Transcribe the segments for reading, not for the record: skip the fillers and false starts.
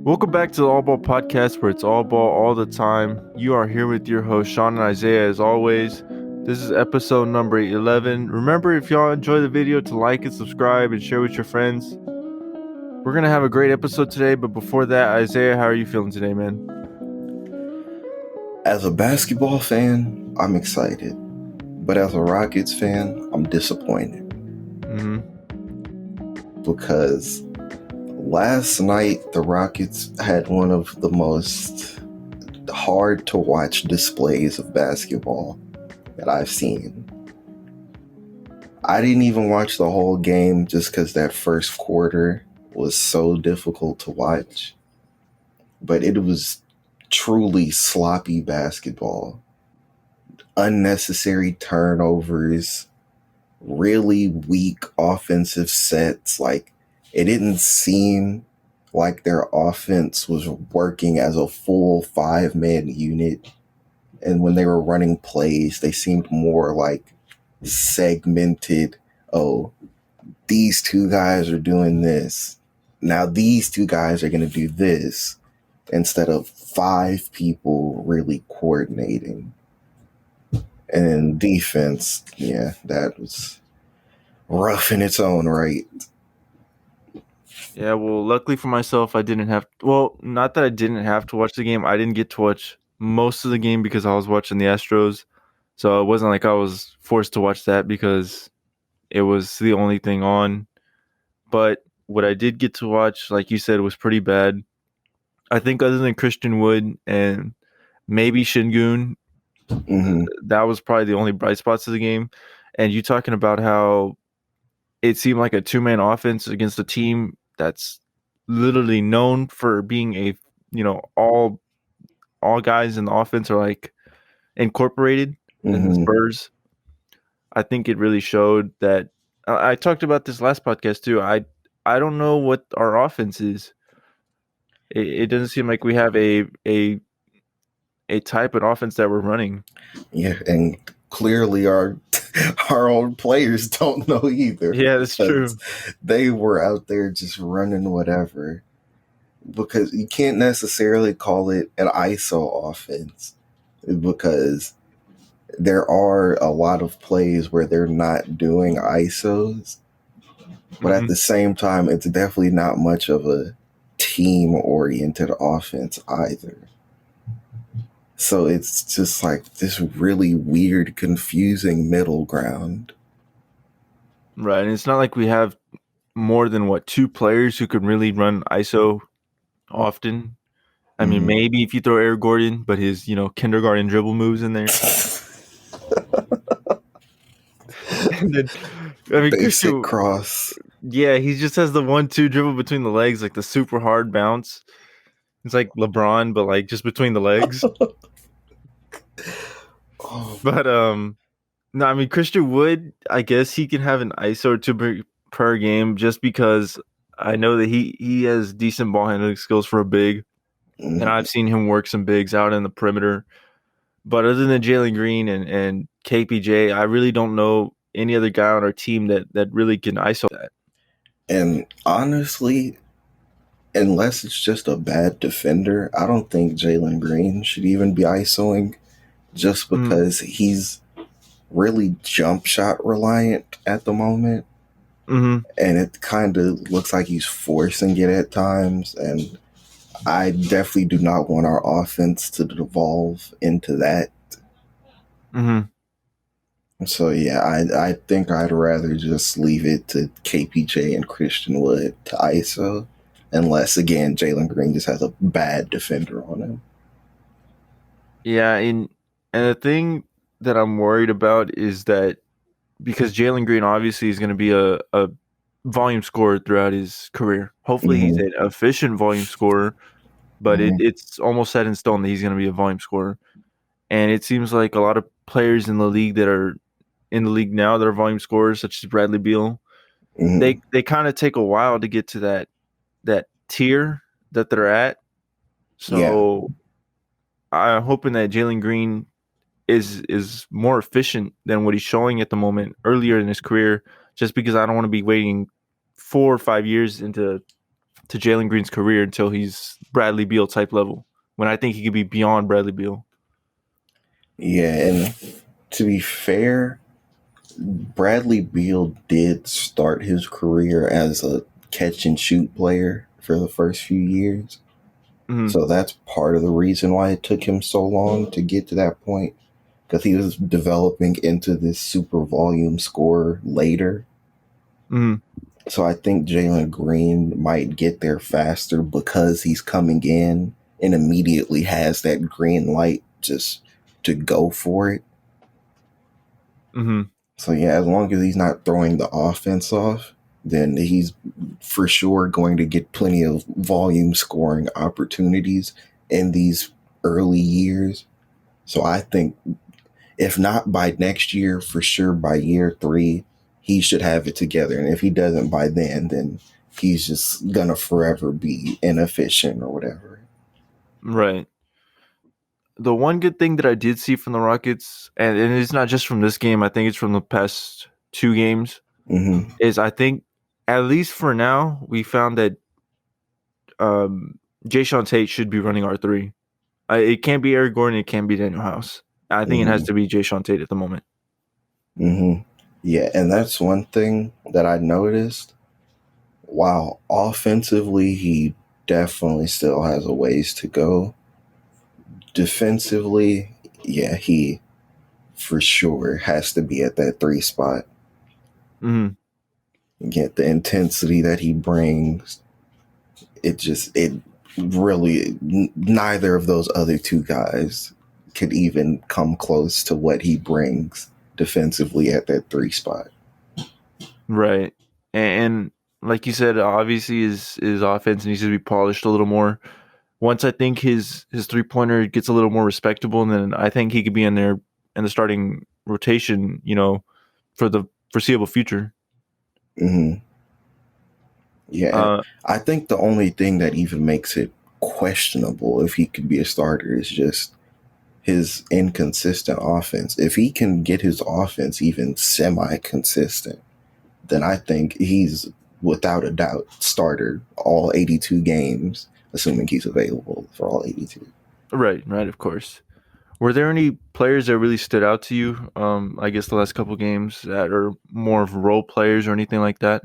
Welcome back to the All Ball Podcast, where it's all ball all the time. You are here with your host, Sean and Isaiah, as always. This is episode number 11. Remember, if y'all enjoy the video, to like and subscribe and share with your friends. We're going to have a great episode today, but before that, Isaiah, how are you feeling today, man? As a basketball fan, I'm excited. But as a Rockets fan, I'm disappointed. Because last night, the Rockets had one of the most hard to watch displays of basketball that I've seen. I didn't even watch the whole game just because that first quarter was so difficult to watch. But it was truly sloppy basketball. Unnecessary turnovers, really weak offensive sets. Like, it didn't seem like their offense was working as a full 5-man unit. And when they were running plays, they seemed more like segmented. Oh, these two guys are doing this. Now these two guys are going to do this, instead of 5 people really coordinating. And in defense, yeah, that was rough in its own right. Yeah, well, luckily for myself, I didn't have... Well, not that I didn't have to watch the game. I didn't get to watch most of the game because I was watching the Astros. So it wasn't like I was forced to watch that because it was the only thing on. But what I did get to watch, like you said, was pretty bad. I think other than Christian Wood and maybe Shingun, that was probably the only bright spots of the game. And you talking about how it seemed like a two-man offense against a team that's literally known for being a, all guys in the offense are like incorporated in the Spurs. I think it really showed that. I talked about this last podcast too. I don't know what our offense is. It doesn't seem like we have a type of offense that we're running. Yeah, and clearly our own players don't know either. Yeah, that's true. They were out there just running whatever. Because you can't necessarily call it an ISO offense, because there are a lot of plays where they're not doing ISOs. But at the same time, it's definitely not much of a team-oriented offense either. So it's just like this really weird, confusing middle ground. Right, and it's not like we have more than, 2 players who could really run ISO often. I mean, maybe if you throw Eric Gordon, but his, kindergarten dribble moves in there. And then, Basic cross. Yeah, he just has the 1-2 dribble between the legs, like the super hard bounce. It's like LeBron, but like just between the legs. But no, I mean, Christian Wood, I guess he can have an ISO or 2 per game, just because I know that he has decent ball handling skills for a big, and I've seen him work some bigs out in the perimeter. But other than Jalen Green and KPJ, I really don't know any other guy on our team that really can ISO that. And honestly, unless it's just a bad defender, I don't think Jalen Green should even be ISOing, just because he's really jump shot reliant at the moment. And it kind of looks like he's forcing it at times. And I definitely do not want our offense to devolve into that. So, yeah, I think I'd rather just leave it to KPJ and Christian Wood to ISO. Unless, again, Jalen Green just has a bad defender on him. Yeah, and the thing that I'm worried about is that because Jalen Green obviously is going to be a volume scorer throughout his career. Hopefully he's an efficient volume scorer, but it's almost set in stone that he's going to be a volume scorer. And it seems like a lot of players in the league that are in the league now that are volume scorers, such as Bradley Beal, they kind of take a while to get to that tier that they're at. So I'm hoping that Jalen Green is more efficient than what he's showing at the moment earlier in his career, just because I don't want to be waiting 4 or 5 years into Jalen Green's career until he's Bradley Beal type level when I think he could be beyond Bradley Beal. Yeah, and to be fair, Bradley Beal did start his career as a catch and shoot player for the first few years. Mm-hmm. So that's part of the reason why it took him so long to get to that point, because he was developing into this super volume scorer later. Mm-hmm. So I think Jalen Green might get there faster because he's coming in and immediately has that green light just to go for it. Mm-hmm. So yeah, as long as he's not throwing the offense off, then he's for sure going to get plenty of volume scoring opportunities in these early years. So I think if not by next year, for sure by year 3, he should have it together. And if he doesn't by then he's just gonna forever be inefficient or whatever. Right. The one good thing that I did see from the Rockets, and it's not just from this game, I think it's from the past 2 games, Mm-hmm. is I think, at least for now, we found that Jayshawn Tate should be running R3. It can't be Eric Gordon, it can't be Daniel House. I think it has Mm-hmm. to be Jayshawn Tate at the moment. Mm-hmm. Yeah, and that's one thing that I noticed. While offensively, he definitely still has a ways to go. Defensively, yeah, he for sure has to be at that 3 spot. Mm-hmm. Get the intensity that he brings. It really, neither of those other 2 guys could even come close to what he brings defensively at that 3 spot. Right. And like you said, obviously his offense needs to be polished a little more. Once I think his 3-pointer gets a little more respectable, and then I think he could be in there in the starting rotation, for the foreseeable future. Mm-hmm. Yeah, Uh, I think the only thing that even makes it questionable if he could be a starter is just his inconsistent offense. If he can get his offense even semi-consistent, then I think he's without a doubt starter all 82 games, assuming he's available for all 82. right, of course. Were there any players that really stood out to you? I guess the last couple games that are more of role players or anything like that.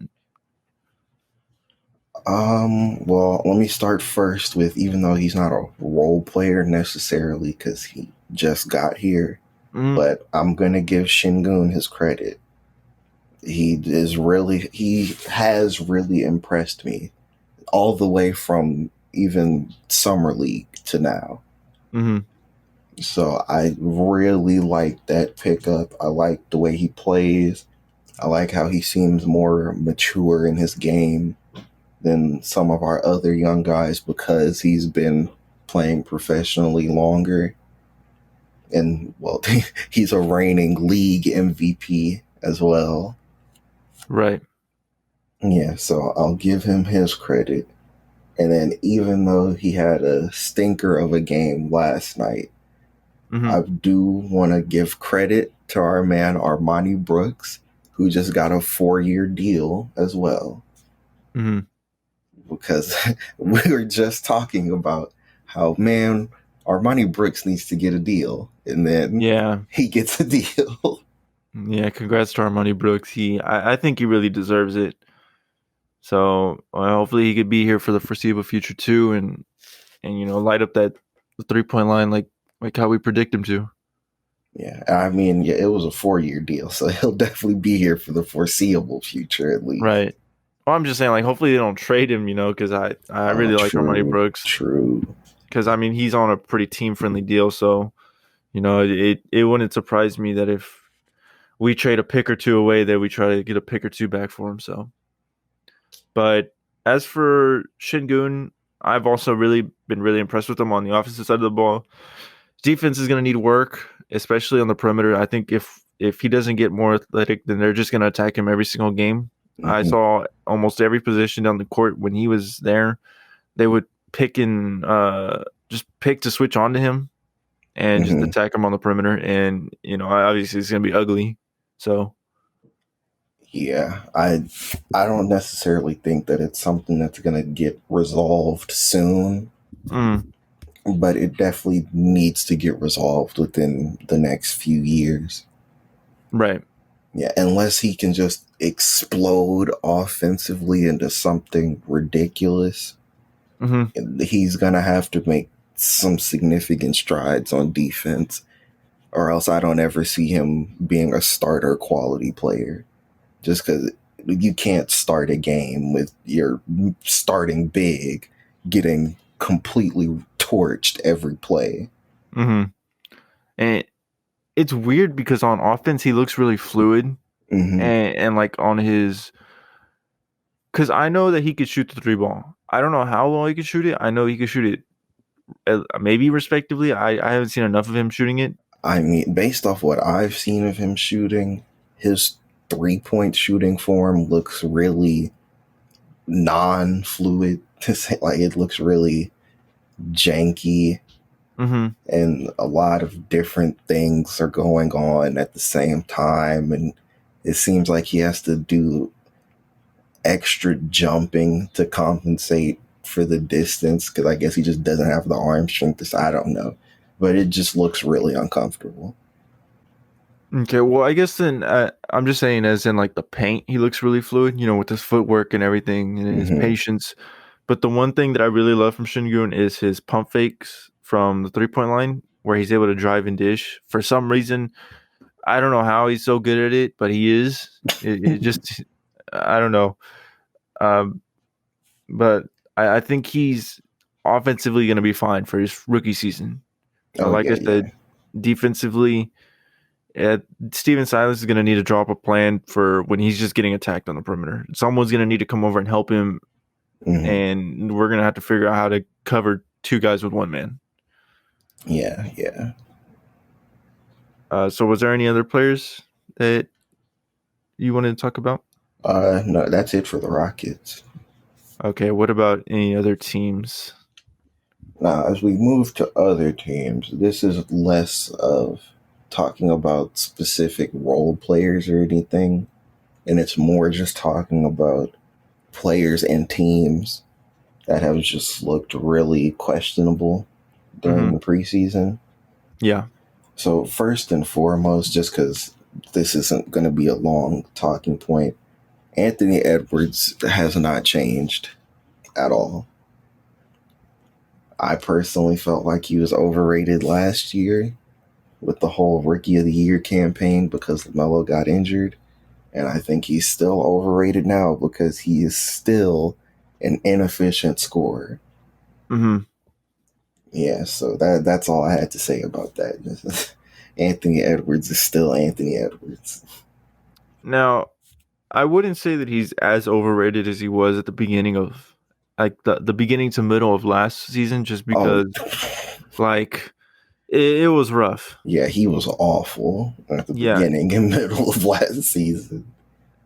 Well, let me start first with, even though he's not a role player necessarily because he just got here, Mm, but I'm gonna give Shingun his credit. He has really impressed me all the way from even summer league to now. mm-hmm. So I really like that pickup. I like the way he plays. I like how he seems more mature in his game than some of our other young guys because he's been playing professionally longer. And well, he's a reigning league MVP as well. Right. Yeah, so I'll give him his credit. And then even though he had a stinker of a game last night, Mm-hmm. I do want to give credit to our man Armani Brooks, who just got a 4-year deal as well. Mm-hmm. Because we were just talking about how, man, Armani Brooks needs to get a deal. And then Yeah. he gets a deal. Yeah. Congrats to Armani Brooks. I think he really deserves it. So hopefully he could be here for the foreseeable future too, and light up that 3-point line like how we predict him to. Yeah, I mean, yeah, it was a 4-year deal, so he'll definitely be here for the foreseeable future at least. Right. Well, I'm just saying, like, hopefully they don't trade him, because I Oh, really like Armani true, Brooks, true. because I mean he's on a pretty team friendly deal, so it wouldn't surprise me that if we trade a pick or two away, that we try to get a pick or two back for him. So, but as for Shingun, I've also been really impressed with him on the offensive side of the ball. Defense is going to need work, especially on the perimeter. I think if he doesn't get more athletic, then they're just going to attack him every single game. I Mm-hmm, saw almost every position down the court when he was there. They would just pick to switch on to him and just mm-hmm. attack him on the perimeter. And obviously it's going to be ugly. So Yeah, I don't necessarily think that it's something that's gonna get resolved soon. Mm, but it definitely needs to get resolved within the next few years. right. Yeah, unless he can just explode offensively into something ridiculous, Hmm. he's gonna have to make some significant strides on defense, or else I don't ever see him being a starter quality player. Just because you can't start a game with your starting big getting completely torched every play. Hmm. And it's weird because on offense he looks really fluid, Hmm. and like on his, because I know that he could shoot the three ball. I don't know how well he could shoot it. I know he could shoot it maybe respectively. I haven't seen enough of him shooting it. I mean, based off what I've seen of him shooting, his 3-point shooting form looks really non-fluid. To say, like, it looks really janky, Hmm. and a lot of different things are going on at the same time, and it seems like he has to do extra jumping to compensate for the distance, because I guess he just doesn't have the arm strength. I don't know, but it just looks really uncomfortable. Okay, well, I guess then I'm just saying, as in like the paint, he looks really fluid, with his footwork and everything and his Hmm. patience. But the one thing that I really love from Shingun is his pump fakes from the 3-point line, where he's able to drive and dish. For some reason, I don't know how he's so good at it, but he is. It just, I don't know. Um, but I think he's offensively going to be fine for his rookie season. Oh Like yeah, I yeah. said, defensively, uh, Steven Silas is going to need to draw up a plan for when he's just getting attacked on the perimeter. Someone's going to need to come over and help him, Hmm. and we're going to have to figure out how to cover two guys with one man. Yeah, yeah. So, was there any other players that you wanted to talk about? No, that's it for the Rockets. Okay, what about any other teams? Now, as we move to other teams, this is less of talking about specific role players or anything, and it's more just talking about players and teams that have just looked really questionable during Hmm. the preseason. Yeah. So, first and foremost, just because this isn't going to be a long talking point, Anthony Edwards has not changed at all. I personally felt like he was overrated last year with the whole Rookie of the Year campaign because LaMelo got injured. And I think he's still overrated now because he is still an inefficient scorer. Hmm. Yeah, so that's all I had to say about that. Anthony Edwards is still Anthony Edwards. Now, I wouldn't say that he's as overrated as he was at the beginning of, like, the beginning to middle of last season, just Oh, because, like, it was rough. yeah, he was awful at the Yeah, beginning and middle of last season.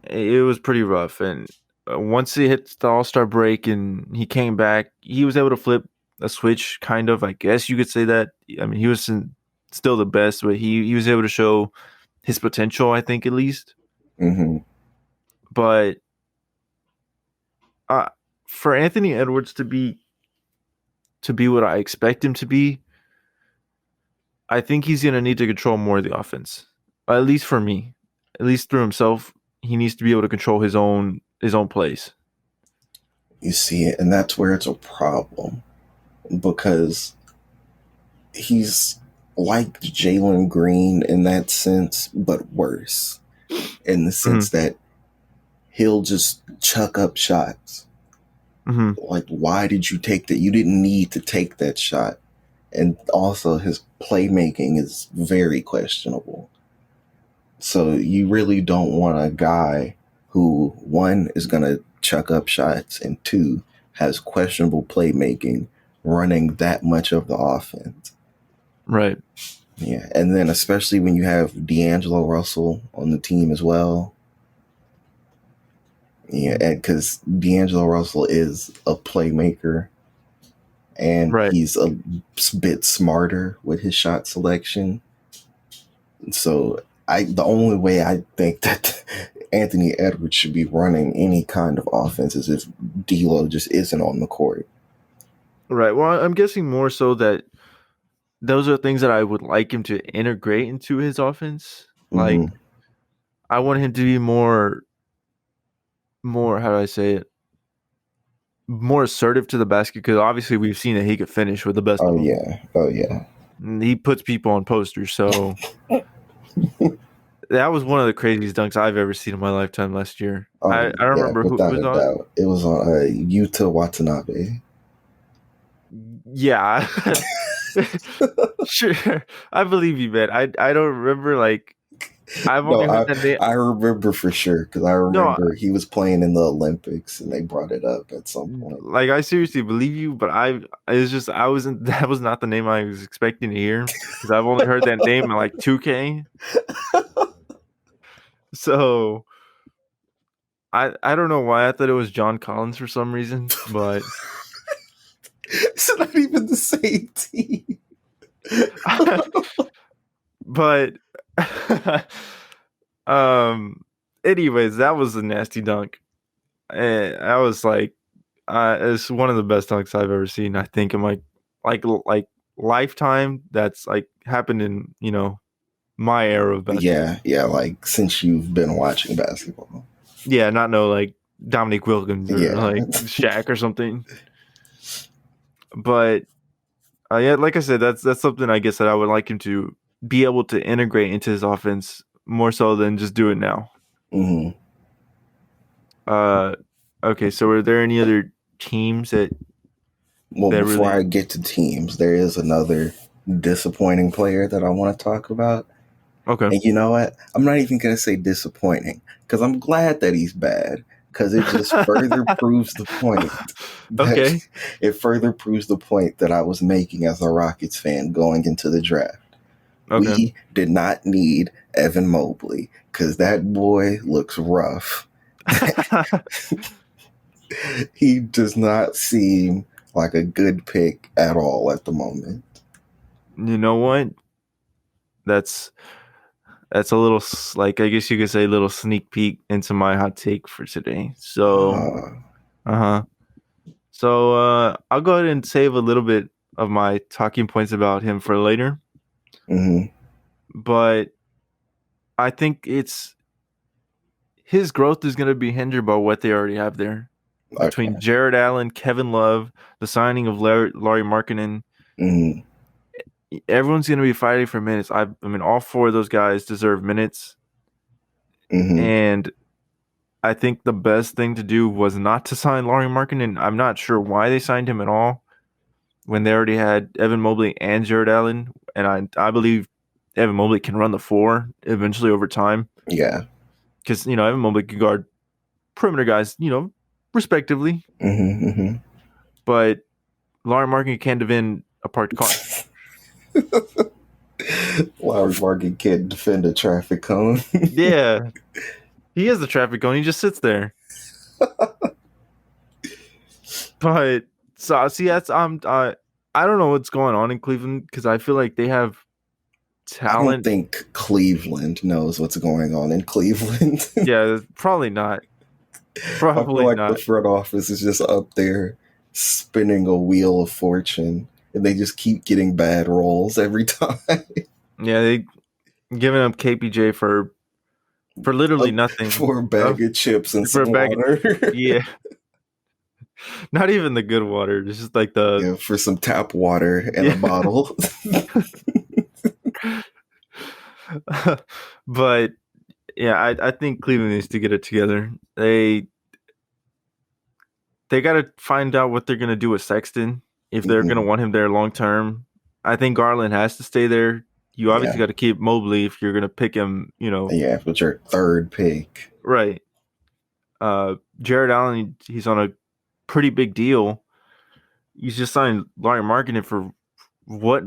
it was pretty rough. And once he hit the All Star break and he came back, he was able to flip a switch, kind of. I guess you could say that. I mean, he was still the best, but he was able to show his potential, I think, at least. Hmm. But uh, for Anthony Edwards to be what I expect him to be, I think he's going to need to control more of the offense. At least for me, at least through himself, he needs to be able to control his own plays. You see it, and that's where it's a problem because he's like Jalen Green in that sense, but worse in the Hmm. sense that he'll just chuck up shots. Hmm. Like, why did you take that? You didn't need to take that shot. And also, his playmaking is very questionable. So, you really don't want a guy who, one, is going to chuck up shots, and two, has questionable playmaking running that much of the offense. Right. Yeah. And then, especially when you have D'Angelo Russell on the team as well. Yeah. Because D'Angelo Russell is a playmaker, and Right. he's a bit smarter with his shot selection. So the only way I think that Anthony Edwards should be running any kind of offense is if D'Lo just isn't on the court. Right. Well, I'm guessing more so that those are things that I would like him to integrate into his offense. Like Hmm. I want him to be more how do I say it? More assertive to the basket because obviously we've seen that he could finish with the best of Oh them. yeah. Oh yeah. And he puts people on posters, so that was one of the craziest dunks I've ever seen in my lifetime last year. I Oh don't yeah, remember who it without was a on. doubt. It was on Yuta Watanabe. Yeah. Sure. I believe you, man. I don't remember like I've No, only heard that name. I remember for sure because I No, remember he was playing in the Olympics and they brought it up at some point. like I seriously believe you, but it's just I wasn't that was not the name I was expecting to hear because I've only heard that name in like 2K. So I don't know why I thought it was John Collins for some reason, but It's not even the same team. but um anyways, that was a nasty dunk. I was like it's one of the best dunks I've ever seen. I think in like lifetime that's like happened in, my era of basketball. Yeah, yeah, like since you've been watching basketball. Yeah, not no like Dominique Wilkins or Yeah. like Shaq or something. But yeah, like I said, that's something I guess that I would like him to be able to integrate into his offense more so than just do it now. Hmm. Uh, okay, so are there any other teams Well, that before I really? get to teams, there is another disappointing player that I want to talk about. Okay. And you know what? I'm not even going to say disappointing because I'm glad that he's bad because it just further proves the point that Okay. it further proves the point that I was making as a Rockets fan going into the draft. Okay. We did not need Evan Mobley because that boy looks rough. He does not seem like a good pick at all at the moment. You know what? That's that's a little like I guess you could say a little sneak peek into my hot take for today. So, Uh, uh-huh. So, I'll go ahead and save a little bit of my talking points about him for later, mhm. but I think it's his growth is going to be hindered by what they already have there. Okay. Between Jared Allen, Kevin Love, the signing of Laurie Markkinen, Mhm. everyone's going to be fighting for minutes. I mean, all four of those guys deserve minutes, Mhm. and I think the best thing to do was not to sign Laurie Markkinen. I'm not sure why they signed him at all when they already had Evan Mobley and Jared Allen, and I believe Evan Mobley can run the floor eventually over time Yeah. because Evan Mobley can guard perimeter guys, respectively, Mhm. Mhm. but Laurie Markkinen can't defend a parked car. Larry Markin can't defend a traffic cone. Yeah, he is the traffic cone. He just sits there. But so see, that's I don't know what's going on in Cleveland because I feel like they have I don't talent. think Cleveland knows what's going on in Cleveland. Yeah, probably not. I feel Probably like the not. front office is just up there spinning a wheel of fortune and they just keep getting bad rolls every time. Yeah, they giving up KPJ for literally nothing. For a bag of chips and For some a bag. water. Yeah, not even the good water. It's just like the. Yeah, for some tap water and a Yeah. bottle. But yeah, I think Cleveland needs to get it together. They got to find out what they're gonna do with Sexton if they're gonna Mhm. want him there long term. I think Garland has to stay there. You obviously Yeah. got to keep Mobley if you're gonna pick him. Yeah, but your third pick. Right. Jared Allen, he's on a pretty big deal. He's just signed Larry Markkinen for what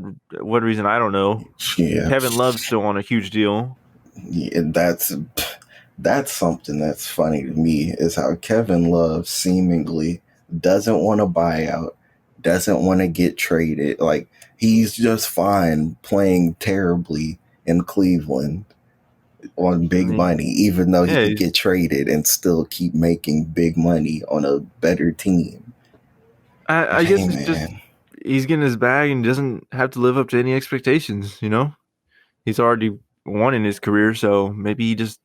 reason I don't know. Yeah. Kevin Love's still on a huge deal. Yeah, that's something that's funny to me is how Kevin Love seemingly doesn't want to buy out, doesn't want to get traded. Like he's just fine playing terribly in Cleveland on big money, even though he Yeah, could get traded and still keep making big money on a better team. But I hey, guess it's just man. he's getting his bag and doesn't have to live up to any expectations. He's already won in his career, so maybe he just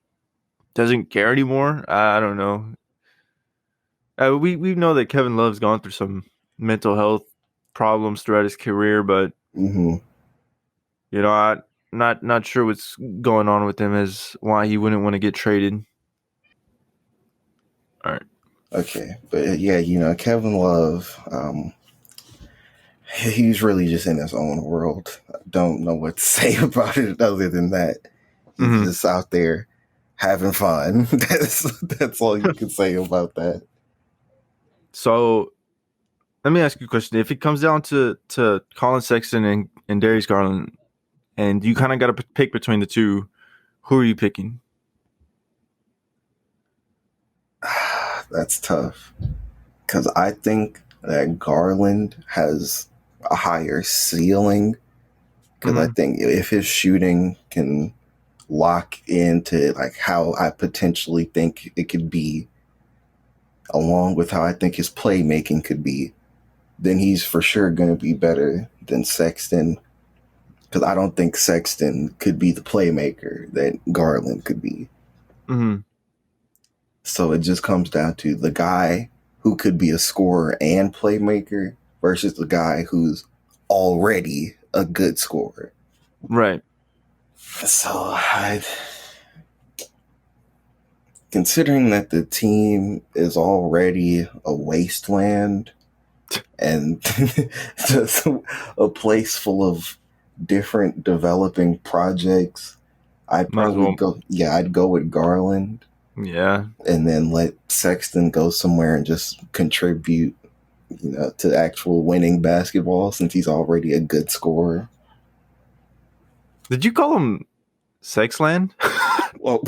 doesn't care anymore. I don't know. We know that Kevin Love's gone through some mental health problems throughout his career, but Mm-hmm. I'm not sure what's going on with him as why he wouldn't want to get traded. All right. Okay, but yeah, Kevin Love, he's really just in his own world. I don't know what to say about it other than that. He's Mm-hmm. just out there having fun. That's all you can say about that. So let me ask you a question. If it comes down to Colin Sexton and Darius Garland, and you kind of got to pick between the two, who are you picking? That's tough because I think that Garland has a higher ceiling because I Mm-hmm. think if his shooting can lock into like how I potentially think it could be, along with how I think his playmaking could be, then he's for sure going to be better than Sexton. Because I don't think Sexton could be the playmaker that Garland could be. Mm-hmm. So it just comes down to the guy who could be a scorer and playmaker versus the guy who's already a good scorer. Right. So considering that the team is already a wasteland and just a place full of different developing projects, I'd Might as probably well. go. Yeah, I'd go with Garland, Yeah. and then let Sexton go somewhere and just contribute, to actual winning basketball since he's already a good scorer. Did you call him Sexland? Well,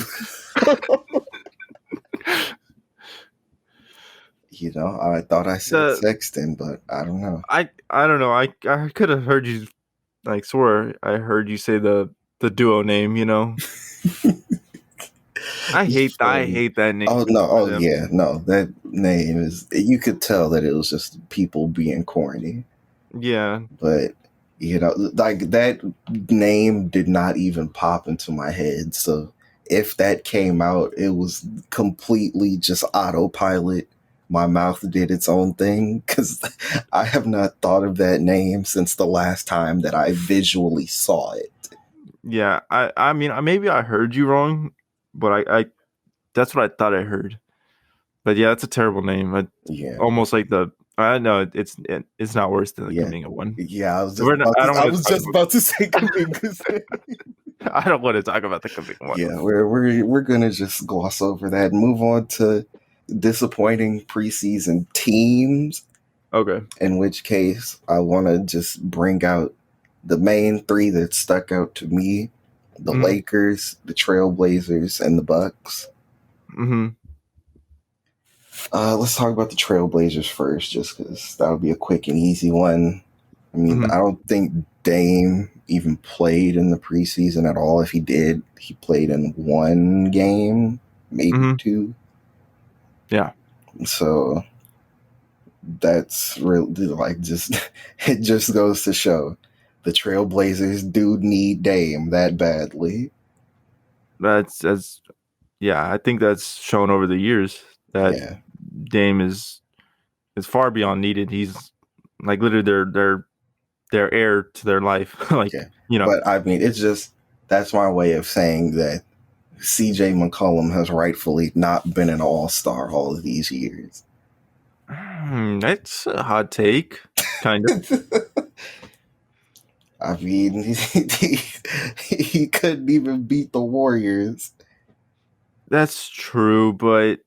I thought I said the Sexton, but I don't know. I don't know. I could have heard you like swore I heard you say the duo name. He's I funny. hate that Oh name no! for Oh them. yeah! No, that name is. You could tell that it was just people being corny. Yeah. But like that name did not even pop into my head. So if that came out, it was completely just autopilot. My mouth did its own thing because I have not thought of that name since the last time that I visually saw it. Yeah. I mean maybe I heard you wrong, but I that's what I thought I heard. But yeah, it's a terrible name. Yeah, Almost like the I know it's not worse than the yeah, Kaminga one. yeah. I was just We're not, about I to. don't I want to was talk just about about to say Kaminga's. I don't want to talk about the Kaminga one. Yeah, we're gonna just gloss over that and move on to disappointing preseason teams. Okay. In which case, I want to just bring out the main three that stuck out to me: the Mm-hmm. Lakers, the Trailblazers, and the Bucks. Mm-hmm. Let's talk about the Trailblazers first, just because that'll be a quick and easy one. I mean, Mm-hmm. I don't think Dame even played in the preseason at all. If he did, he played in one game, maybe Mm-hmm. two. Yeah. So that's really like just it just goes to show the Trailblazers do need Dame that badly. That's yeah, I think that's shown over the years that Yeah, Dame is far beyond needed. He's like literally their heir to their life. yeah. Like. But I mean, it's just that's my way of saying that CJ McCollum has rightfully not been an all-star all of these years. That's a hot take, kind of. I mean, he couldn't even beat the Warriors. That's true, but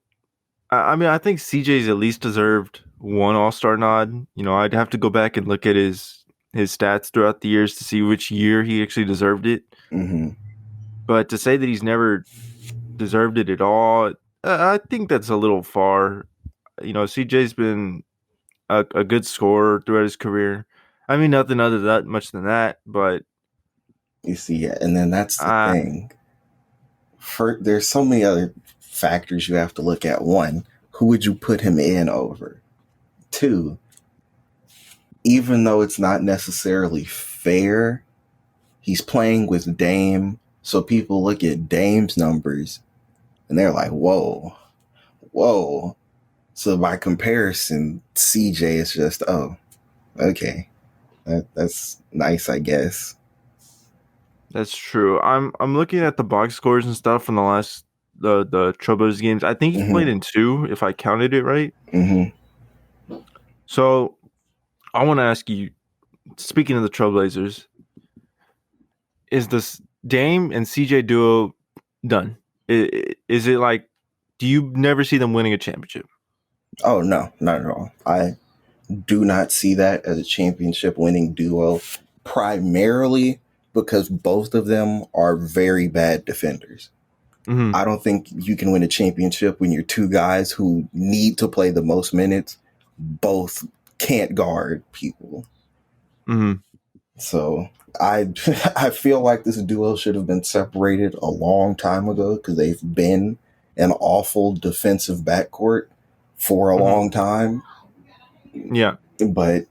I mean, I think CJ's at least deserved one All Star nod. I'd have to go back and look at his stats throughout the years to see which year he actually deserved it. Mm-hmm. But to say that he's never deserved it at all, I think that's a little far. CJ's been a good scorer throughout his career. I mean, nothing other that much than that, but You see, yeah, and then that's the uh, thing. There's so many other factors you have to look at. One, who would you put him in over? Two, even though it's not necessarily fair, he's playing with Dame. So people look at Dame's numbers and they're like, whoa, whoa. So by comparison, CJ is just, oh, okay. That's nice, I guess. That's true. I'm looking at the box scores and stuff from the last the Trailblazers games. I think he played Mm-hmm. in two, if I counted it right. Mm-hmm. So I want to ask you, speaking of the Trailblazers, is this Dame and CJ duo done? Is it like, do you never see them winning a championship? Oh, no, not at all. I do not see that as a championship winning duo, primarily because both of them are very bad defenders. Mm-hmm. I don't think you can win a championship when you're two guys who need to play the most minutes, both can't guard people. Mm-hmm. So I I feel like this duo should have been separated a long time ago because they've been an awful defensive backcourt for a Mm-hmm. long time. Yeah. But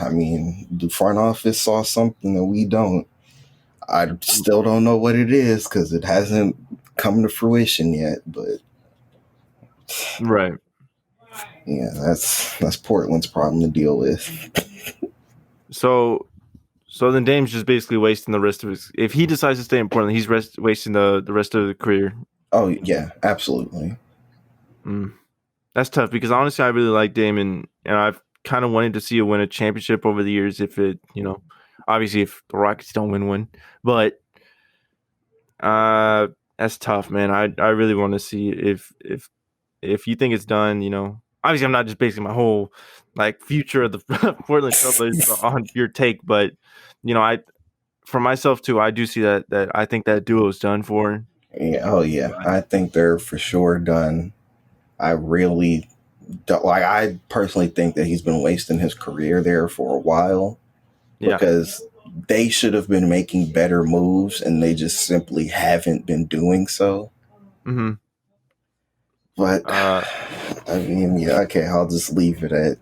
I mean, the front office saw something that we don't. I still don't know what it is because it hasn't come to fruition yet. But Right. yeah, that's Portland's problem to deal with. So then Dame's just basically wasting the rest of his. If he decides to stay in Portland, he's wasting the rest of the career. Oh yeah, absolutely. Mm. That's tough because honestly, I really like Dame, and I've kind of wanted to see a win a championship over the years. If it, obviously, if the Rockets don't win, but that's tough, man. I really want to see if you think it's done. Obviously, I'm not just basing my whole like future of the Portland Trailblazers on your take, but I for myself too, I do see that I think that duo is done for. Yeah, oh yeah, I think they're for sure done. I really don't, like. I personally think that he's been wasting his career there for a while Yeah. because they should have been making better moves and they just simply haven't been doing so. Mm-hmm. But Uh. I mean, yeah, okay, I'll just leave it at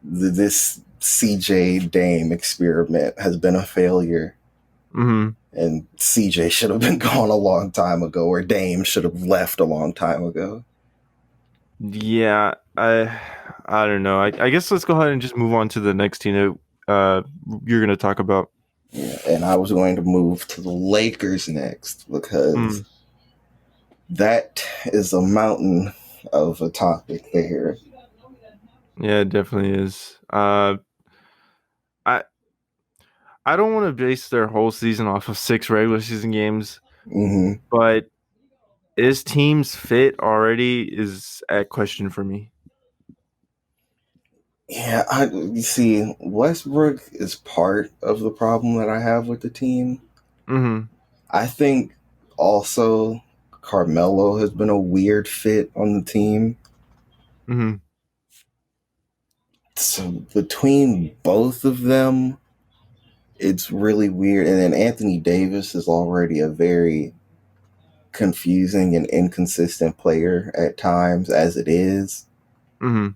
this CJ Dame experiment has been a failure. Mm-hmm. And CJ should have been gone a long time ago, or Dame should have left a long time ago. Yeah. I don't know. I guess let's go ahead and just move on to the next team that you're gonna talk about. Yeah, and I was going to move to the Lakers next because Mm. that is a mountain of a topic there. Yeah, it definitely is. I I don't want to base their whole season off of 6 regular season games, Mm-hmm. but is teams fit already is at question for me. Yeah, you see, Westbrook is part of the problem that I have with the team. Mm-hmm. I think also Carmelo has been a weird fit on the team. Mm-hmm. So between both of them, it's really weird. And then Anthony Davis is already a very confusing and inconsistent player at times, as it is. Mm-hmm.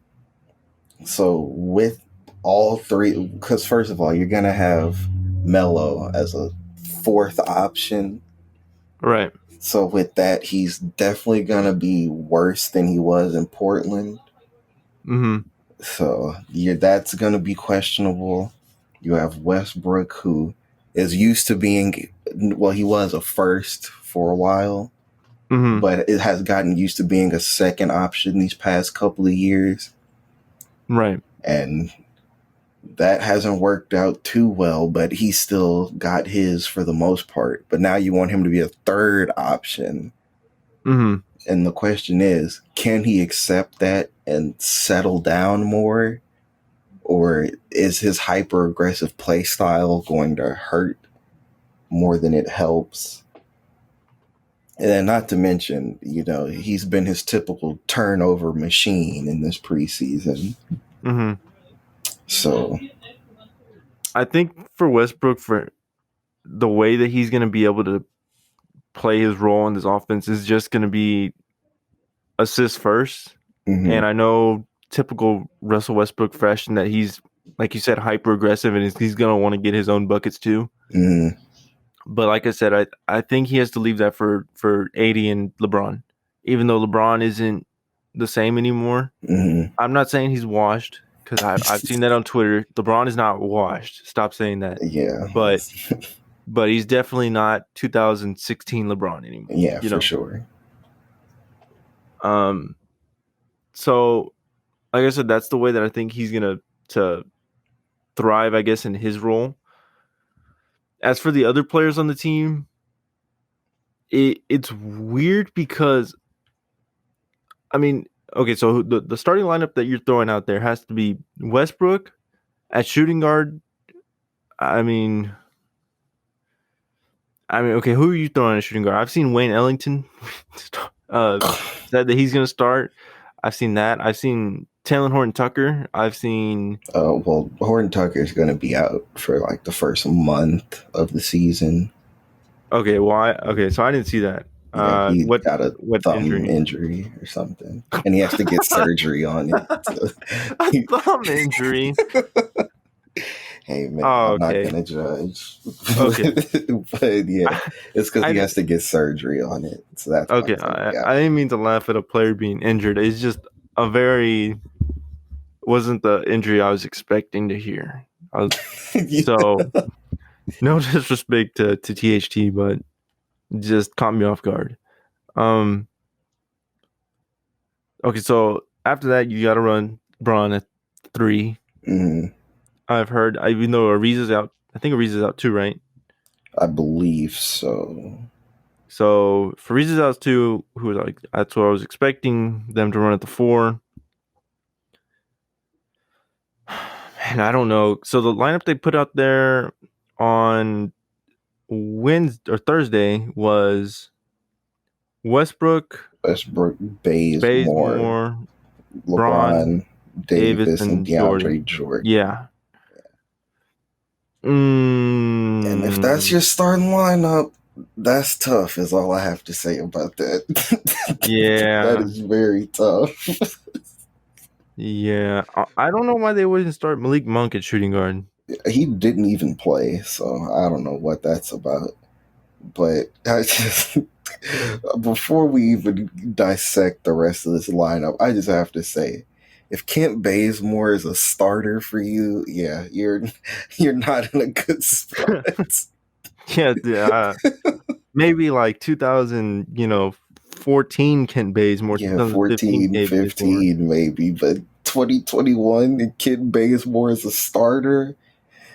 So with all three, because first of all, you're gonna have Melo as a fourth option. Right. So with that, he's definitely gonna be worse than he was in Portland. Mm-hmm. So that's gonna be questionable. You have Westbrook, who is used to being, well, he was a first for a while, Mm-hmm. but it has gotten used to being a second option these past couple of years. Right. And that hasn't worked out too well, but he still got his for the most part. But now you want him to be a third option. Mm-hmm. And the question is, can he accept that and settle down more? Or is his hyper aggressive play style going to hurt more than it helps? And then not to mention, he's been his typical turnover machine in this preseason. Mm-hmm. So I think for Westbrook, for the way that he's gonna be able to play his role in this offense is just gonna be assist first. mm-hmm. And I know typical Russell Westbrook fashion that he's, like you said, hyper aggressive and he's gonna want to get his own buckets too. Mm, But like I said, I think he has to leave that for AD and LeBron, even though LeBron isn't the same anymore. mm. I'm not saying he's washed because I've seen that on Twitter. LeBron is not washed. Stop saying that. Yeah, But he's definitely not 2016 LeBron anymore. yeah, You for know. sure. So like I said, that's the way that I think he's gonna to thrive, I guess, in his role. As for the other players on the team, it's weird because I mean, okay, so the starting lineup that you're throwing out there has to be Westbrook at shooting guard. I mean, okay, who are you throwing at shooting guard? I've seen Wayne Ellington said that he's gonna start. I've seen that. I've seen Taylor Horton Tucker. I've seen. Well, Horton Tucker is going to be out for like the first month of the season. Okay, okay, so I didn't see that. Yeah, he What got a thumb injury? injury or something, and he has to get surgery on it. So A thumb injury. hey man, Oh, I'm not okay. gonna judge. Okay. But yeah, it's because I he has to get surgery on it. So that's why okay. it's gonna be I out. didn't mean to laugh at a player being injured. It's just a very wasn't the injury I was expecting to hear. So no disrespect to THT, but just caught me off guard. Okay, so after that you got to run Braun at 3. Mhm. I've heard, even though Ariza's out. I think Ariza's out too, right? I believe so. So if Ariza's out too, who was like that's what I was expecting them to run at the 4. Man, I don't know. So the lineup they put out there on Wednesday or Thursday was Westbrook, Westbrook, Bazemore, Bazemore, Braun, LeBron, Davis, Davis, and and DeAndre Jordan. Jordan. Yeah. And if that's your starting lineup, that's tough, is all I have to say about that. That Yeah. is very tough. Yeah. I don't know why they wouldn't start Malik Monk at shooting guard. He didn't even play, so I don't know what that's about. But I just, before we even dissect the rest of this lineup, I just have to say, if Kent Bazemore is a starter for you, yeah, you're not in a good spot. Yeah. Maybe like 2014 Kent Bazemore, Yeah, 2015 14, Kent Bazemore. 15 maybe, but 2021 and Kent Bazemore is a starter.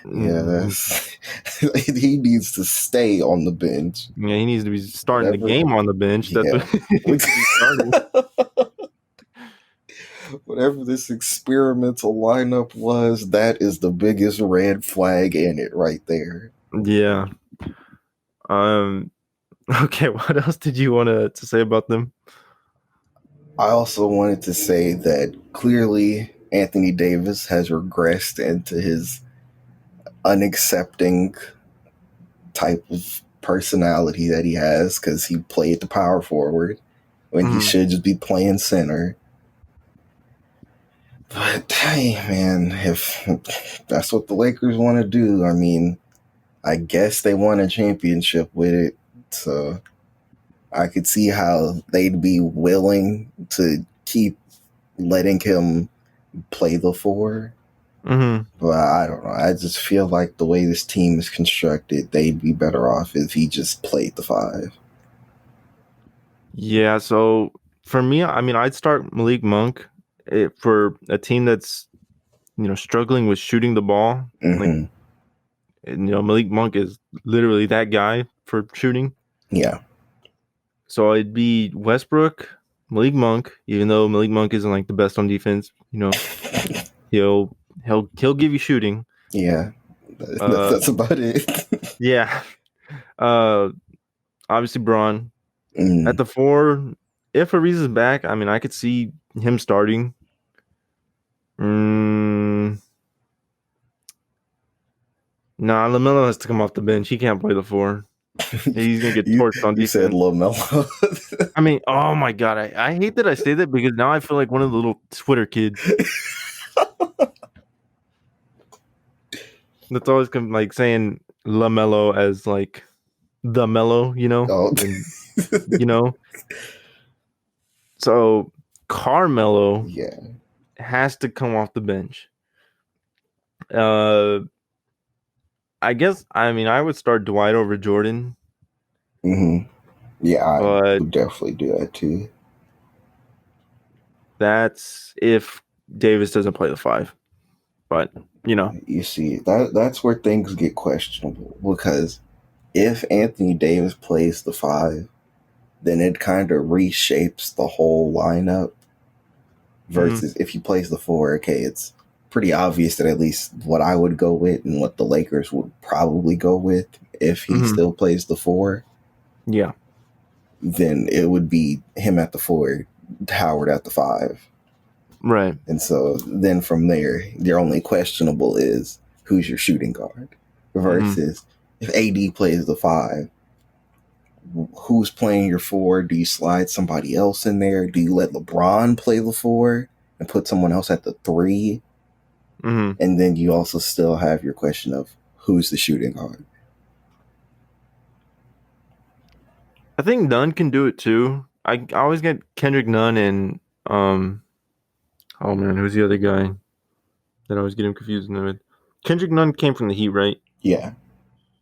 Yeah, Mm, he needs to stay on the bench. yeah, he needs to be starting the Whatever. game on the bench. That's what Yeah. he needs to be starting. Whatever this experimental lineup was, that is the biggest red flag in it right there. Yeah. Okay, what else did you want to say about them? I also wanted to say that clearly Anthony Davis has regressed into his unaccepting type of personality that he has because he played the power forward when he should just be playing center. But hey, man, if that's what the Lakers want to do, I mean, I guess they won a championship with it. So I could see how they'd be willing to keep letting him play the 4. Mm-hmm. But I don't know. I just feel like the way this team is constructed, they'd be better off if he just played the 5. Yeah, so for me, I mean, I'd start Malik Monk for a team that's struggling with shooting the ball. Like, Mm-hmm. Malik Monk is literally that guy for shooting. Yeah. So it'd be Westbrook, Malik Monk, even though Malik Monk isn't like the best on defense. He'll give you shooting. Yeah. That's about it. Yeah. Obviously Braun. At Mm. the 4, if Ariza's back, I mean, I could see him starting. Nah, LaMelo has to come off the bench. He can't play the 4. He's gonna get you torched on you said defense. LaMelo. I mean, oh my god, I hate that I say that because now I feel like one of the little Twitter kids that's always like saying LaMelo as like the mellow, Oh, and you know. So Carmelo yeah. has to come off the bench. Uh, I guess I would start Dwight over Jordan, hmm Yeah, I but would definitely do that too. that's if Davis doesn't play the five. But You see, that's where things get questionable because if Anthony Davis plays the five, then it kind of reshapes the whole lineup. mhm, Versus if he plays the four, okay, it's pretty obvious that at least what I would go with and what the Lakers would probably go with if he mhm, still plays the four, yeah, then it would be him at the four, Howard at the five. right, And so then from there, your only questionable is who's your shooting guard. mhm, Versus if AD plays the five, who's playing your four? Do you slide somebody else in there? Do you let LeBron play the four and put someone else at the three? mhm. And then you also still have your question of who's the shooting guard. I think Nunn can do it too. I always get Kendrick Nunn and oh man, who's the other guy that I always get him confused with? Kendrick Nunn came from the Heat, right? Yeah.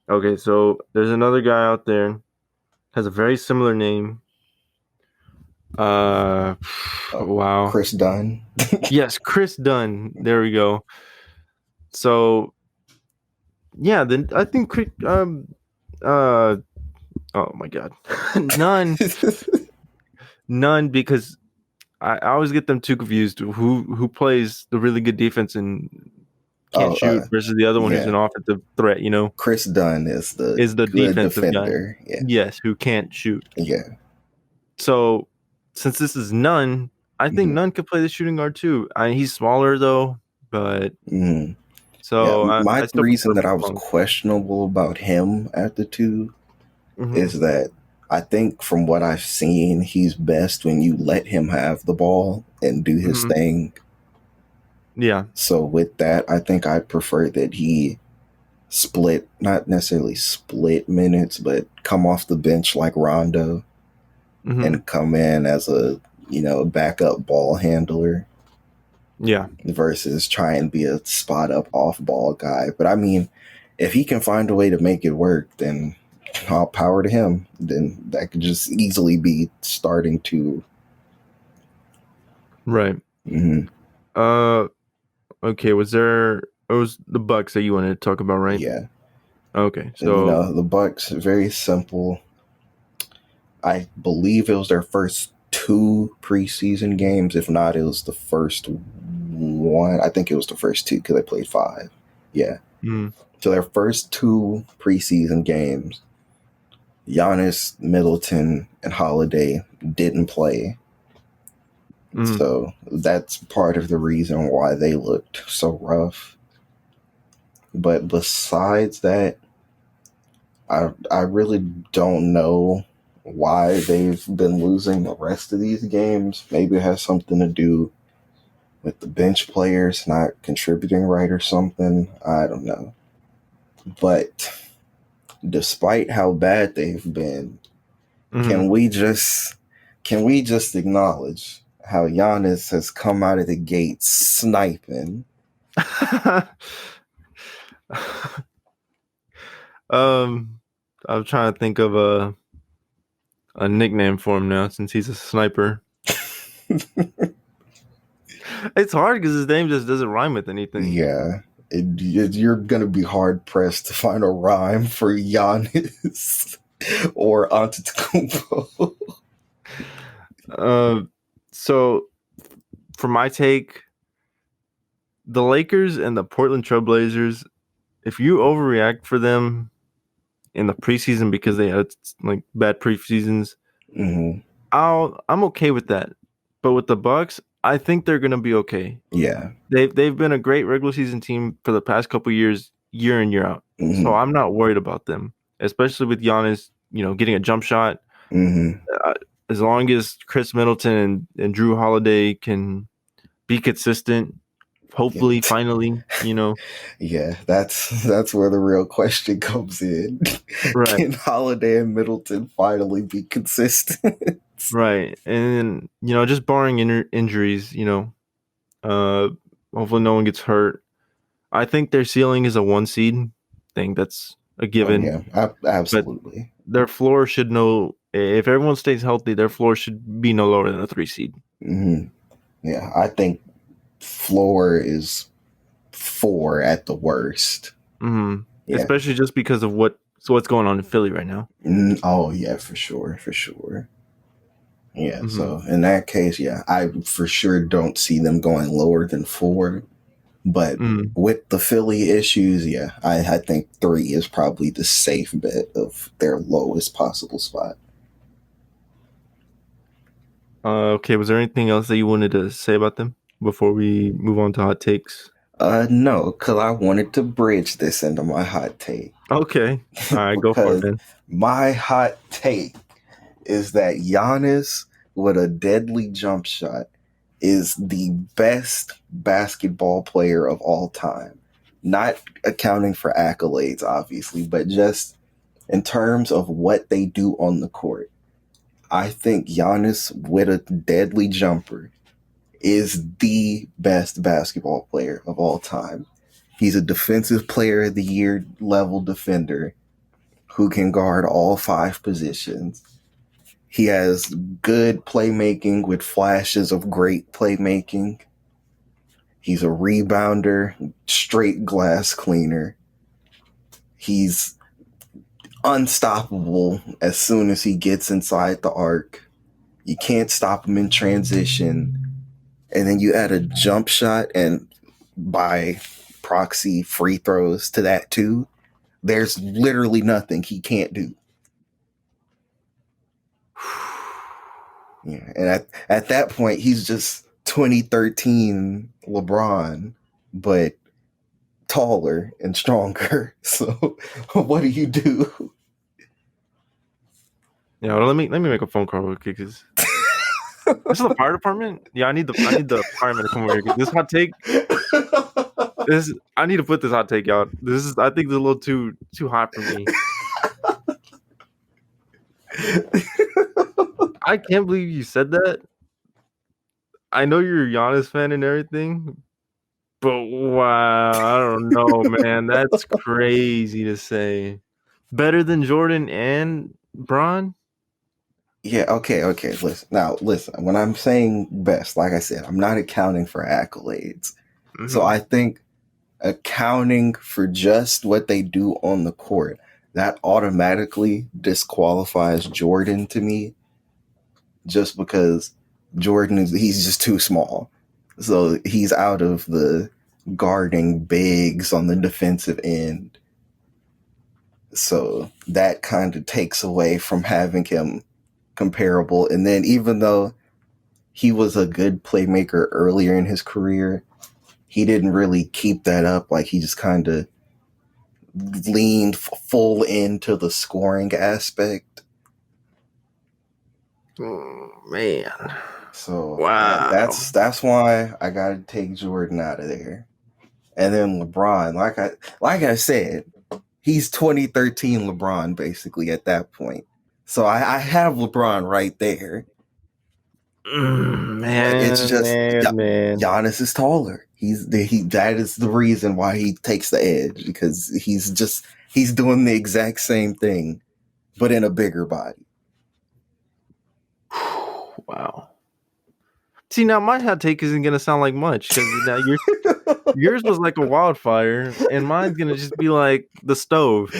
Okay, so there's another guy out there has a very similar name. Uh, wow. Chris Dunn. Yes, Chris Dunn. There we go. So yeah, then I think uh oh my god, none because I always get them too confused. Who plays the really good defense and can't oh, shoot versus the other one who's yeah. an offensive threat? Chris Dunn is the Is the good defensive guy? defender. Yeah. Yes, who can't shoot. Yeah. So since this is Nunn, I think Mm-hmm. Nunn could play the shooting guard too. He's smaller though, but Mm-hmm. Yeah. so My I still reason prefer that I was Monk. questionable about him at the two Hmm. is that I think from what I've seen, he's best when you let him have the ball and do his Hmm. thing. Yeah. So with that, I think I prefer that he split, not necessarily split minutes, but come off the bench like Rondo Hmm. and come in as a, backup ball handler Yeah. versus try and be a spot up off ball guy. But I mean, if he can find a way to make it work, then all power to him. Then that could just easily be starting to. Right. Mhm. Uh. Okay. It was the Bucks that you wanted to talk about, right? Yeah. Okay. And, So. the Bucks, very simple. I believe it was their first two preseason games. If not, it was the first one. I think it was the first two because they played five. Yeah. Mm, So their first two preseason games, Giannis, Middleton, and Holiday didn't play. mm, So that's part of the reason why they looked so rough. But besides that, I really don't know why they've been losing the rest of these games. Maybe it has something to do with the bench players not contributing right or something. I don't know. But despite how bad they've been, mm. can we just acknowledge how Giannis has come out of the gate sniping? um, I'm trying to think of a nickname for him now since he's a sniper. It's hard because his name just doesn't rhyme with anything. Yeah. You're going to be hard pressed to find a rhyme for Giannis or Antetokounmpo. So for my take, the Lakers and the Portland Trailblazers, if you overreact for them in the preseason because they had like bad preseasons, Mm-hmm. I'm okay with that. But with the Bucks, I think they're gonna be okay. Yeah. They've been a great regular season team for the past couple years, year in year out. So Mm-hmm. I'm not worried about them. especially with Giannis, getting a jump shot. Hmm. Uh, as long as Chris Middleton and Drew Holiday can be consistent, Yeah. hopefully, finally, Yeah, that's where the real question comes in. right, Can Holiday and Middleton finally be consistent? right, and just barring injuries, uh, hopefully no one gets hurt. I think their ceiling is a 1 seed. I think that's a Oh given, yeah, but absolutely. their floor should know if everyone stays healthy. Their floor should be no lower than a 3 seed. Hmm. Yeah, I think floor is 4 at the worst. Yeah. Especially just because of what's going on in Philly right now. Oh yeah, for sure, for sure. Yeah, hmm so in that case, yeah, I for sure don't see them going lower than 4. But mm with the Philly issues, yeah, I think 3 is probably the safe bet of their lowest possible spot. Okay, was there anything else that you wanted to say about them before we move on to hot takes? No, because I wanted to bridge this into my hot take. Okay, all right, go for it, Because man. my hot take is that Giannis with a deadly jump shot is the best basketball player of all time. Not accounting for accolades, obviously, but just in terms of what they do on the court. I think Giannis with a deadly jumper is the best basketball player of all time. He's a defensive player of the year level defender who can guard all 5 positions. He has good playmaking with flashes of great playmaking. He's a rebounder, straight glass cleaner. He's unstoppable as soon as he gets inside the arc. You can't stop him in transition. And then you add a jump shot and by proxy free throws to that too. There's literally nothing he can't do. Yeah, and at that point, he's just 2013 LeBron, but taller and stronger. So, what do you do? Yeah, well, let me make a phone call real quick because this is the fire department. Yeah, I need the fireman to come over here. 'Cause this hot take, I need to put this hot take out. I think it's a little too hot for me. I can't believe you said that. I know you're a Giannis fan and everything, but wow, I don't know, man. That's crazy to say. Better than Jordan and Bron? Yeah, okay. Listen. When I'm saying best, like I said, I'm not accounting for accolades. So hmm I think accounting for just what they do on the court, that automatically disqualifies Jordan to me just because he's just too small. So he's out of the guarding bigs on the defensive end. So that kind of takes away from having him comparable. And then even though he was a good playmaker earlier in his career, he didn't really keep that up. Like he just kind of leaned full into the scoring aspect. Man. So Wow. that's why I got to take Jordan out of there. And then LeBron, like I said, he's 2013 LeBron basically at that point. So I have LeBron right there, but it's Man, just man, man. Giannis is taller. That is the reason why he takes the edge because he's doing the exact same thing, but in a bigger body. Wow. See, now my hot take isn't gonna sound like much because now yours was like a wildfire, and mine's gonna just be like the stove.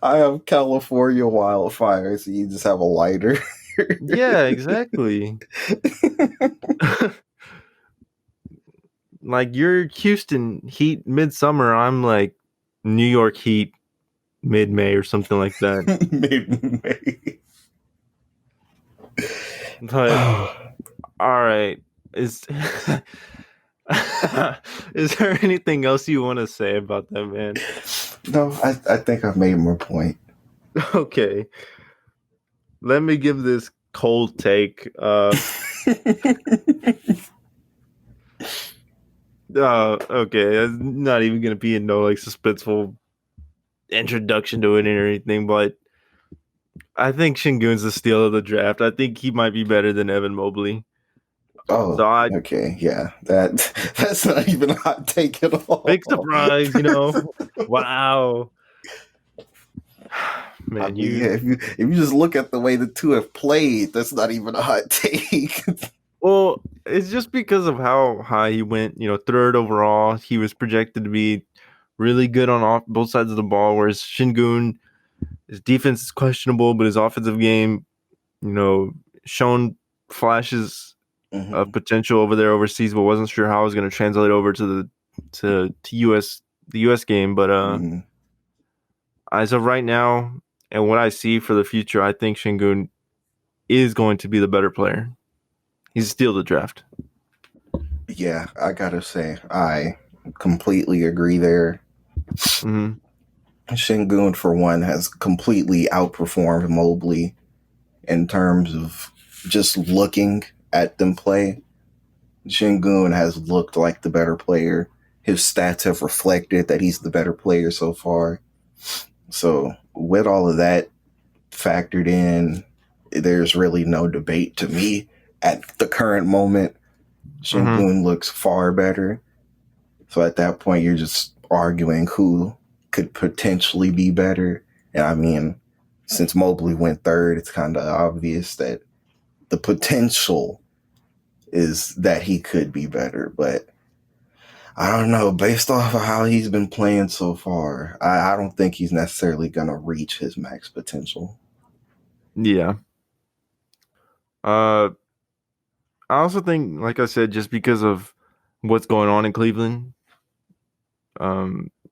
I have California wildfire, so you just have a lighter. Yeah, exactly. Like you're Houston heat midsummer, I'm like New York heat mid May or something like that. Mid-May. But all right, is Is there anything else you want to say about that, man? No, I think I've made my point. Okay. Let me give this cold take. Okay. It's not even gonna be no like suspenseful introduction to it or anything, but I think Shingun's the steal of the draft. I think he might be better than Evan Mobley. Oh, So I okay, yeah. That's not even a hot take at big all. surprise, Wow. I Man, mean, yeah, if you just look at the way the two have played, that's not even a hot take. well, it's just because of how high he went, third overall. He was projected to be really good on both sides of the ball, whereas Shingun, his defense is questionable, but his offensive game, shown flashes of Hmm. potential over there overseas, but wasn't sure how it was going to translate over to the US game. But Hmm. as of right now, and what I see for the future, I think Shingun is going to be the better player. He's still the draft. Yeah, I gotta say, I completely agree there. Mm-hmm. Shingun, for one, has completely outperformed Mobley in terms of just looking at them play. Shingun has looked like the better player. His stats have reflected that he's the better player so far. So, with all of that factored in, there's really no debate to me at the current moment. Mm-hmm. Shingun looks far better. So, at that point, you're just arguing who could potentially be better. And I mean, since Mobley went third, it's kind of obvious that the potential is that he could be better. But I don't know. Based off of how he's been playing so far, I don't think he's necessarily going to reach his max potential. Yeah. Uh, I also think, like I said, just because of what's going on in Cleveland,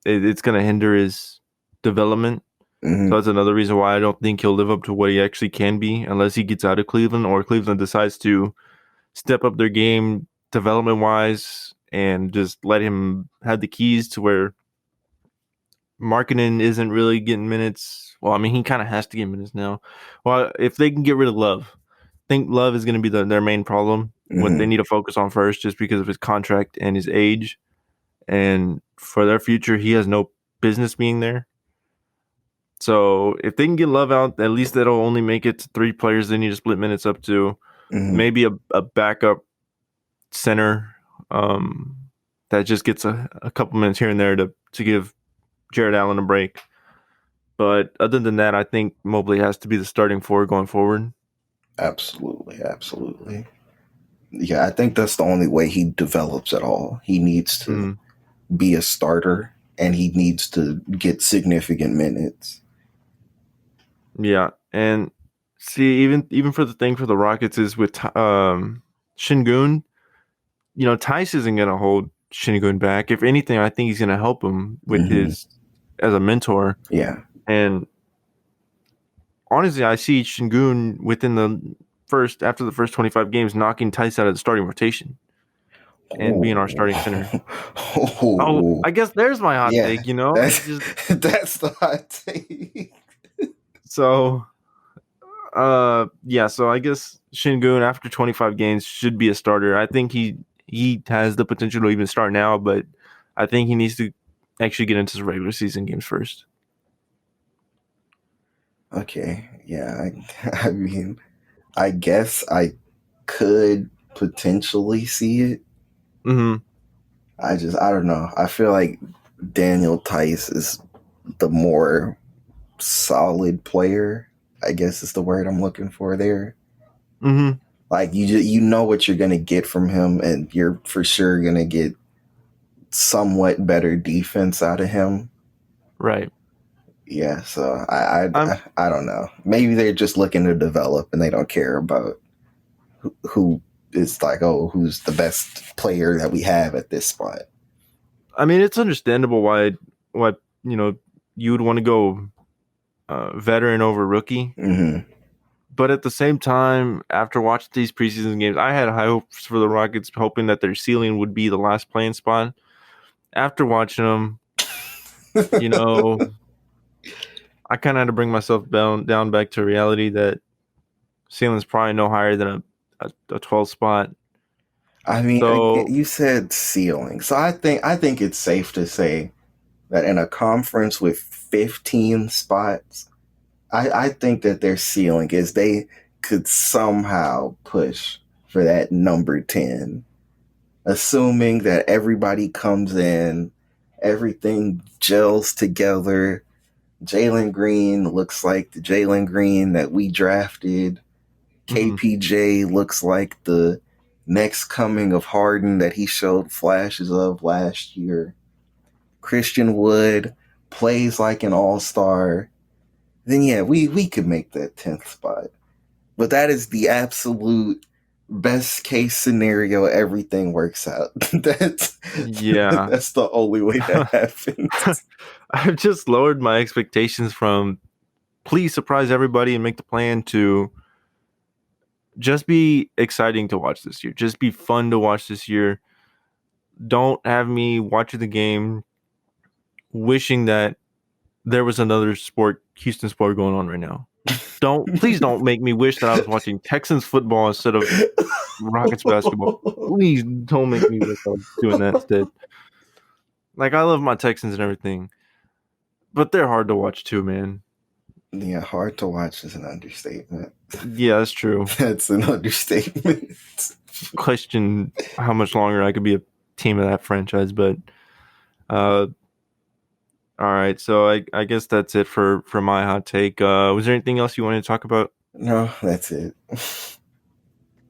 it's going to hinder his development. So Hmm. that's another reason why I don't think he'll live up to what he actually can be unless he gets out of Cleveland or Cleveland decides to step up their game development wise and just let him have the keys to where marketing isn't really getting minutes. Well, I mean, he kind of has to get minutes now. Well, if they can get rid of Love, I think Love is going to be their main problem. What they Hmm. need to focus on first, just because of his contract and his age, and for their future, he has no business being there. So if they can get Love out, at least that'll only make it to three players they need to split minutes up to. Hmm. Maybe a backup center that just gets a couple minutes here and there to give Jared Allen a break. But other than that, I think Mobley has to be the starting four going forward. Absolutely. Absolutely. Yeah, I think that's the only way he develops at all. He needs to Mm, be a starter and he needs to get significant minutes. yeah, and see, even for the thing for the Rockets is with Shingun. Tice isn't going to hold Shingun back. If anything, I think he's going to help him with Hmm. his as a mentor. Yeah. And honestly, I see Shingun within after the first 25 games knocking Tice out of the starting rotation and being our starting center. Oh, Oh, oh, I guess there's my hot yeah. take. That's that's the hot take. So yeah, so I guess Shingun after 25 games should be a starter. I think he has the potential to even start now, but I think he needs to actually get into the regular season games first. Okay, yeah. I mean, I guess I could potentially see it. Mm-hmm. I don't know. I feel like Daniel Tice is the more solid player. I guess is the word I'm looking for there. Mm-hmm. Like you know what you're gonna get from him, and you're for sure gonna get somewhat better defense out of him. Right. Yeah, so I'm I don't know. Maybe they're just looking to develop, and they don't care about who is like, oh, who's the best player that we have at this spot. I mean, it's understandable why you would want to go veteran over rookie, Hmm. but at the same time, after watching these preseason games, I had high hopes for the Rockets, hoping that their ceiling would be the last playing spot. after watching them, you know, I kind of had to bring myself down back to reality that ceiling's probably no higher than a 12 spot. I mean, again, So you said ceiling, so I think it's safe to say that in a conference with 15 spots, I think that their ceiling is they could somehow push for that number 10, assuming that everybody comes in, everything gels together. Jalen Green looks like the Jalen Green that we drafted. KPJ looks like the next coming of Harden that he showed flashes of last year. Christian Wood plays like an all-star. Then yeah, we could make that 10th spot. But that is the absolute best case scenario. Everything works out. that's yeah. that's the only way that happens. I've just lowered my expectations from please surprise everybody and make the plan to just be exciting to watch this year. Just be fun to watch this year. Don't have me watching the game wishing that there was another Houston sport going on right now. Please don't make me wish that I was watching Texans football instead of Rockets basketball. Please don't make me wish I was doing that instead. Like, I love my Texans and everything, but they're hard to watch too, man. Yeah, hard to watch is an understatement. Yeah, that's true. That's an understatement. Question how much longer I could be a team of that franchise, but all right, so I guess that's it for my hot take. Was there anything else you wanted to talk about? No, that's it.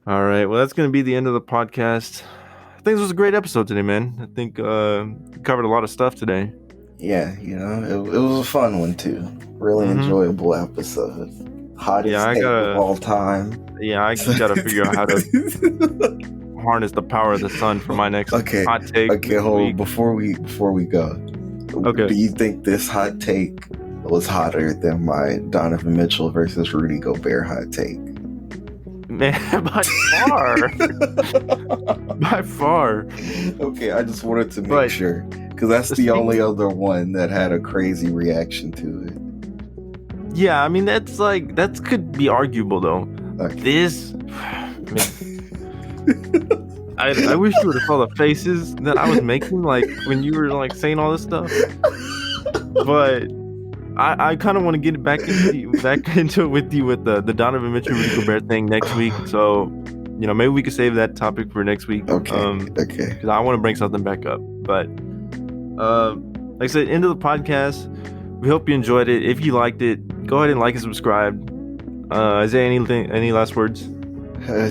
All right, well, that's going to be the end of the podcast. I think this was a great episode today, man. I think we covered a lot of stuff today. Yeah, it was a fun one too. Really enjoyable episode. Hottest take of all time. Yeah, I gotta figure out how to harness the power of the sun for my next hot take. Okay, hold on. Before we go. Okay. Do you think this hot take was hotter than my Donovan Mitchell versus Rudy Gobert hot take? Man, by far. By far. Okay, I just wanted to make sure. Because that's the only other one that had a crazy reaction to it. Yeah, I mean, that could be arguable, though. Okay. This... I wish you would have saw the faces that I was making, like, when you were, like, saying all this stuff. But I kind of want to get back into it with you with the Donovan Mitchell Rudy Gobert thing next week. So, maybe we could save that topic for next week. Okay. Because I want to bring something back up. But, like I said, end of the podcast. We hope you enjoyed it. If you liked it, go ahead and like and subscribe. Is there any last words?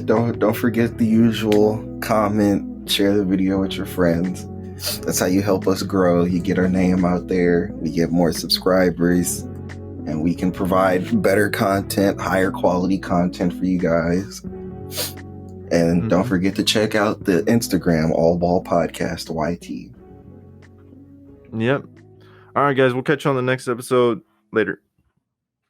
Don't forget the usual: comment, share the video with your friends. That's how you help us grow. You get our name out there, we get more subscribers, and we can provide better content, higher quality content for you guys. And don't forget to check out the Instagram, All Ball Podcast YT. Yep. All right, guys, we'll catch you on the next episode. Later.